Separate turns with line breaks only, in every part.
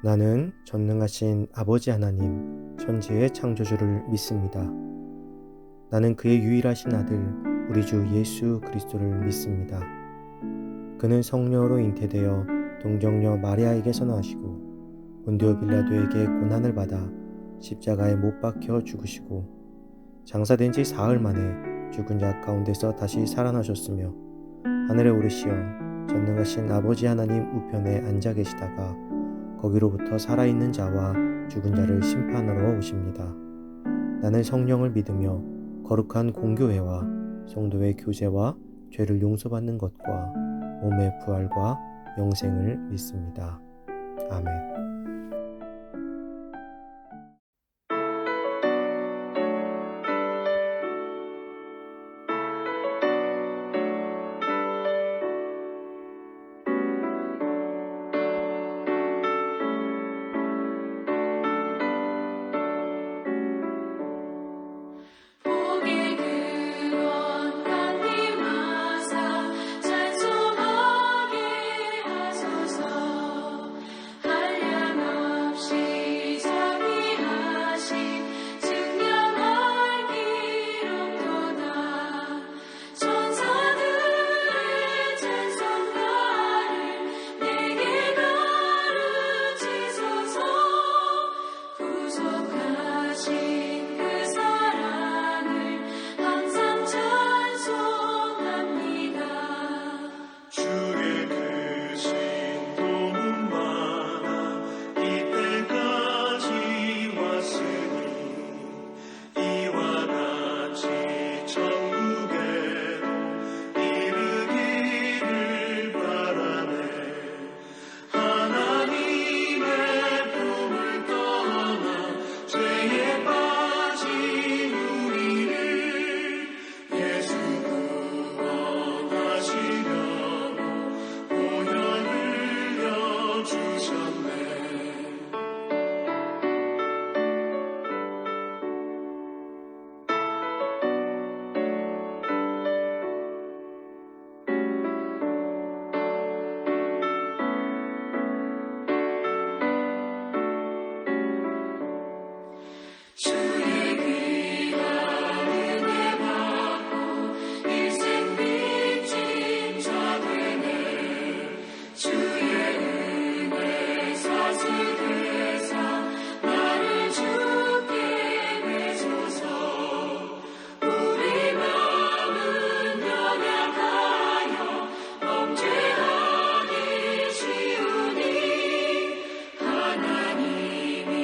나는 전능하신 아버지 하나님, 천지의 창조주를 믿습니다. 나는 그의 유일하신 아들, 우리 주 예수 그리스도를 믿습니다. 그는 성령으로 잉태되어 동정녀 마리아에게서 나시고 본디오 빌라도에게 고난을 받아 십자가에 못 박혀 죽으시고 장사된 지 사흘 만에 죽은 자 가운데서 다시 살아나셨으며 하늘에 오르시어 전능하신 아버지 하나님 우편에 앉아 계시다가 거기로부터 살아있는 자와 죽은 자를 심판하러 오십니다. 나는 성령을 믿으며 거룩한 공교회와 성도의 교제와 죄를 용서받는 것과 몸의 부활과 영생을 믿습니다. 아멘.
복의 근원 하나님 아사 찬송하게 하소서. 한량없이 자비하심 증명할 기록도다. 천사들의 찬송가를 내게 가르치소서. 구속하신 그 사랑을 항상 찬송합니다.
주의 크신 도움마다 이때까지 왔으니 이와 같이 천국에도 이르기를 바라네. 하나님의 품을 떠나 죄에 빠진 우리를 예수 구원하시려고 보혈 흘려주셨네.
주의 귀한 은혜 받고 일생 빚진 자 되네. 주의 은혜 사수되사 나를 주께 내소서. 우리 마음은 연약하여 범죄하기 쉬우니 하나님이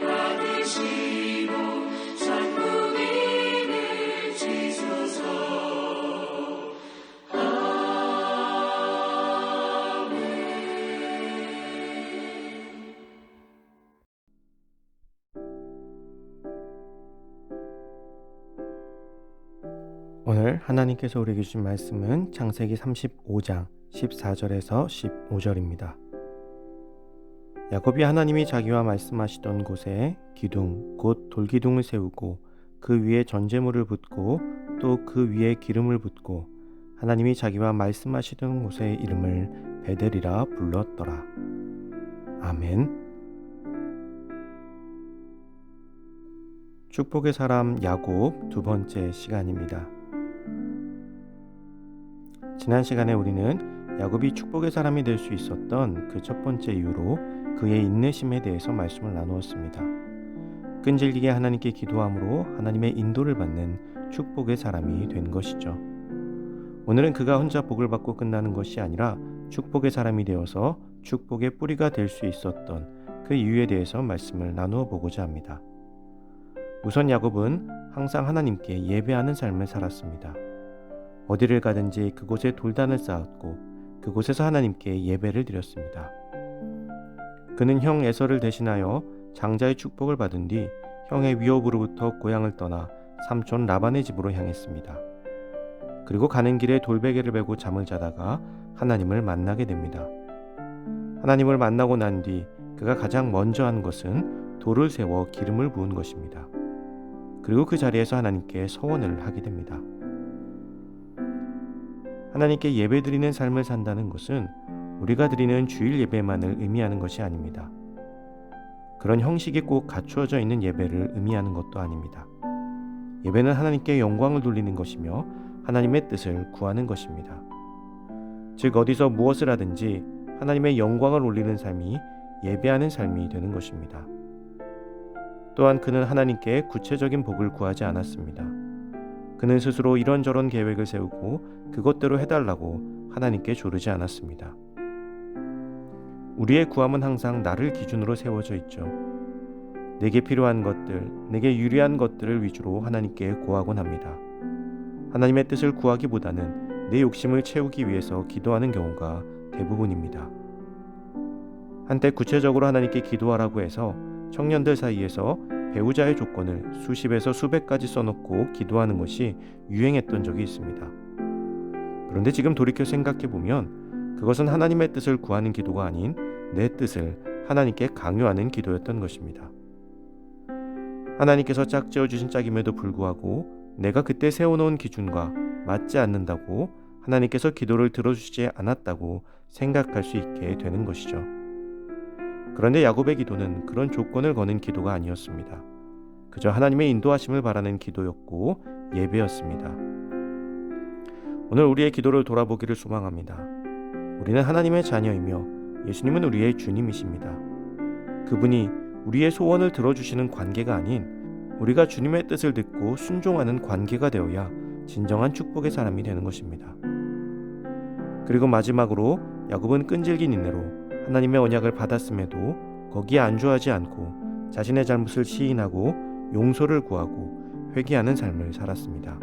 받으시고 천국인을 지소서.
오늘 하나님께서 우리에게 주신 말씀은 창세기 35장 14절에서 15절입니다. 야곱이 하나님이 자기와 말씀하시던 곳에 기둥 곧 돌기둥을 세우고 그 위에 전제물을 붓고 또 그 위에 기름을 붓고 하나님이 자기와 말씀하시던 곳의 이름을 베델이라 불렀더라. 아멘. 축복의 사람 야곱 두 번째 시간입니다. 지난 시간에 우리는 야곱이 축복의 사람이 될 수 있었던 그 첫 번째 이유로 그의 인내심에 대해서 말씀을 나누었습니다. 끈질기게 하나님께 기도함으로 하나님의 인도를 받는 축복의 사람이 된 것이죠. 오늘은 그가 혼자 복을 받고 끝나는 것이 아니라 축복의 사람이 되어서 축복의 뿌리가 될 수 있었던 그 이유에 대해서 말씀을 나누어 보고자 합니다. 우선 야곱은 항상 하나님께 예배하는 삶을 살았습니다. 어디를 가든지 그곳에 돌단을 쌓았고 그곳에서 하나님께 예배를 드렸습니다. 그는 형 에서를 대신하여 장자의 축복을 받은 뒤 형의 위협으로부터 고향을 떠나 삼촌 라반의 집으로 향했습니다. 그리고 가는 길에 돌베개를 베고 잠을 자다가 하나님을 만나게 됩니다. 하나님을 만나고 난 뒤 그가 가장 먼저 한 것은 돌을 세워 기름을 부은 것입니다. 그리고 그 자리에서 하나님께 서원을 하게 됩니다. 하나님께 예배드리는 삶을 산다는 것은 우리가 드리는 주일 예배만을 의미하는 것이 아닙니다. 그런 형식이 꼭 갖추어져 있는 예배를 의미하는 것도 아닙니다. 예배는 하나님께 영광을 돌리는 것이며 하나님의 뜻을 구하는 것입니다. 즉 어디서 무엇을 하든지 하나님의 영광을 올리는 삶이 예배하는 삶이 되는 것입니다. 또한 그는 하나님께 구체적인 복을 구하지 않았습니다. 그는 스스로 이런저런 계획을 세우고 그것대로 해달라고 하나님께 조르지 않았습니다. 우리의 구함은 항상 나를 기준으로 세워져 있죠. 내게 필요한 것들, 내게 유리한 것들을 위주로 하나님께 구하곤 합니다. 하나님의 뜻을 구하기보다는 내 욕심을 채우기 위해서 기도하는 경우가 대부분입니다. 한때 구체적으로 하나님께 기도하라고 해서 청년들 사이에서 배우자의 조건을 수십에서 수백 가지 써놓고 기도하는 것이 유행했던 적이 있습니다. 그런데 지금 돌이켜 생각해보면 그것은 하나님의 뜻을 구하는 기도가 아닌 내 뜻을 하나님께 강요하는 기도였던 것입니다. 하나님께서 짝지어 주신 짝임에도 불구하고 내가 그때 세워놓은 기준과 맞지 않는다고 하나님께서 기도를 들어주시지 않았다고 생각할 수 있게 되는 것이죠. 그런데 야곱의 기도는 그런 조건을 거는 기도가 아니었습니다. 그저 하나님의 인도하심을 바라는 기도였고 예배였습니다. 오늘 우리의 기도를 돌아보기를 소망합니다. 우리는 하나님의 자녀이며 예수님은 우리의 주님이십니다. 그분이 우리의 소원을 들어주시는 관계가 아닌 우리가 주님의 뜻을 듣고 순종하는 관계가 되어야 진정한 축복의 사람이 되는 것입니다. 그리고 마지막으로 야곱은 끈질긴 인내로 하나님의 언약을 받았음에도 거기에 안주하지 않고 자신의 잘못을 시인하고 용서를 구하고 회개하는 삶을 살았습니다.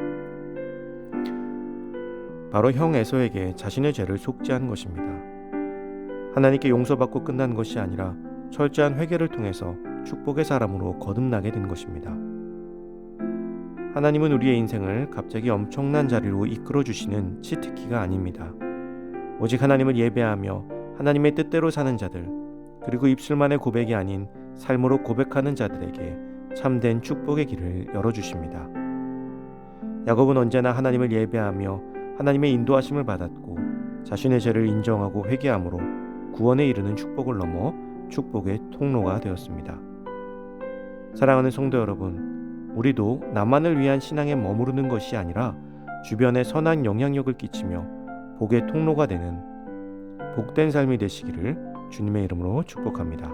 바로 형 에서에게 자신의 죄를 속죄한 것입니다. 하나님께 용서받고 끝난 것이 아니라 철저한 회개를 통해서 축복의 사람으로 거듭나게 된 것입니다. 하나님은 우리의 인생을 갑자기 엄청난 자리로 이끌어 주시는 치트키가 아닙니다. 오직 하나님을 예배하며 하나님의 뜻대로 사는 자들, 그리고 입술만의 고백이 아닌 삶으로 고백하는 자들에게 참된 축복의 길을 열어주십니다. 야곱은 언제나 하나님을 예배하며 하나님의 인도하심을 받았고 자신의 죄를 인정하고 회개함으로 구원에 이르는 축복을 넘어 축복의 통로가 되었습니다. 사랑하는 성도 여러분, 우리도 나만을 위한 신앙에 머무르는 것이 아니라 주변에 선한 영향력을 끼치며 복의 통로가 되는 복된 삶이 되시기를 주님의 이름으로 축복합니다.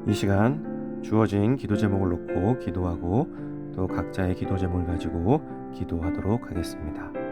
이 시간 주어진 기도 제목을 놓고 기도하고 또 각자의 기도 제목을 가지고 기도하도록 하겠습니다.